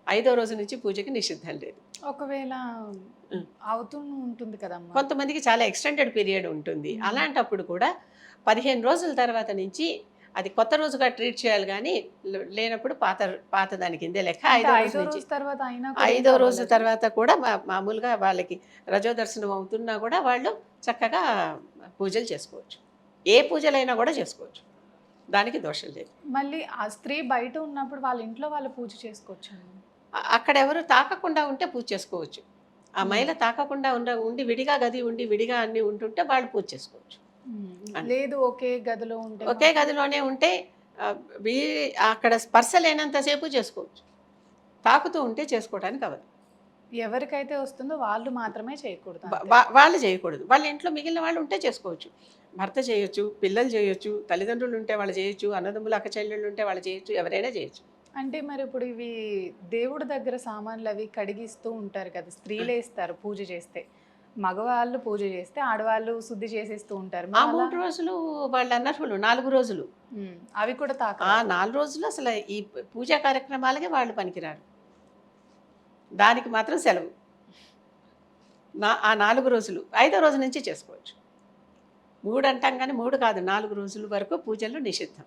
5వ రోజు నుంచి పూజకి నిషిద్ధం లేదు. ఒకవేళ హ్మ్. అవుతూ ఉంటుంది కదమ్మా! కొంతమందికి చాలా ఎక్స్‌టెండెడ్ పీరియడ్ ఉంటుంది. హ్మ్. అలాంటప్పుడు కూడా 15 రోజుల తర్వాత నుంచి అది కొత్త రోజుగా ట్రీట్ చేయాలి గానీ, లేనప్పుడు పాత దాని కిందే లెక్క. అంటే 5వ రోజు ఐదో నుంచి రోజు తర్వాత అయినా కూడా ఏం 5వ రోజు పర్వాలేదా? తర్వాత కూడా మామూలుగా వాళ్ళకి రజోదర్శనం అవుతున్నా కూడా వాళ్ళు చక్కగా పూజలు చేసుకోవచ్చు. ఏ పూజలైనా కూడా చేసుకోవచ్చు. దానికి దోషం లేదు. మళ్ళీ ఆ స్త్రీ బయట ఉన్నప్పుడు వాళ్ళ ఇంట్లో వాళ్ళు పూజ చేసుకోవచ్చండి. అక్కడెవరు తాకకుండా ఉంటే పూజ చేసుకోవచ్చు. ఆ హ్మ్. మైల తాకకుండా ఉండి విడిగా గది ఉండి, విడిగా అన్నీ ఉంటుంటే వాళ్ళు పూజ చేసుకోవచ్చు. అంతే. లేదు ఒకే గదిలో ఉంటే ఒకే మాత్రం గదిలోనే ఉంటే ఆహ్, వీ అక్కడ స్పర్శ లేనంత సేపు చేసుకోవచ్చు. తాకుతూ ఉంటే చేసుకోవడానికి అవ్వదు. ఎవరికైతే వస్తుందో వాళ్ళు మాత్రమే చేయకూడదు వ అంతే. వా వాళ్ళు చేయకూడదు. వాళ్ళ ఇంట్లో మిగిలిన వాళ్ళు ఉంటే చేసుకోవచ్చు. భర్త చేయొచ్చు, పిల్లలు చేయొచ్చు, తల్లిదండ్రులు ఉంటే వాళ్ళు చేయొచ్చు, అన్నదమ్ములు, అక్క చెల్లెళ్ళు ఉంటే వాళ్ళు చేయొచ్చు, ఎవరైనా చేయొచ్చు. అంటే మరి ఇప్పుడు ఇవి దేవుడి దగ్గర సామాన్లు అవి కడిగిస్తూ ఉంటారు కదా! ఆ! స్త్రీలేస్తారు పూజ చేస్తే. మగవాళ్ళు పూజ చేస్తే ఆడవాళ్ళు శుద్ధి చేసేస్తూ ఉంటారు. ఆ మరి అలా 3 రోజులు వాళ్ళు అనర్హులు. 4 రోజులు. అవి కూడా ఆ తాకరాదు. 4 రోజులు అసలు ఈ పూజా కార్యక్రమాలకే వాళ్ళు పనికిరారు. దానికి మాత్రం సెలవు. ఆ 4 రోజులు. 5వ రోజు నుంచి చేసుకోవచ్చు. 3 అంటాం గానీ 3 కాదు 4 రోజుల వరకు పూజలు నిషిద్ధం.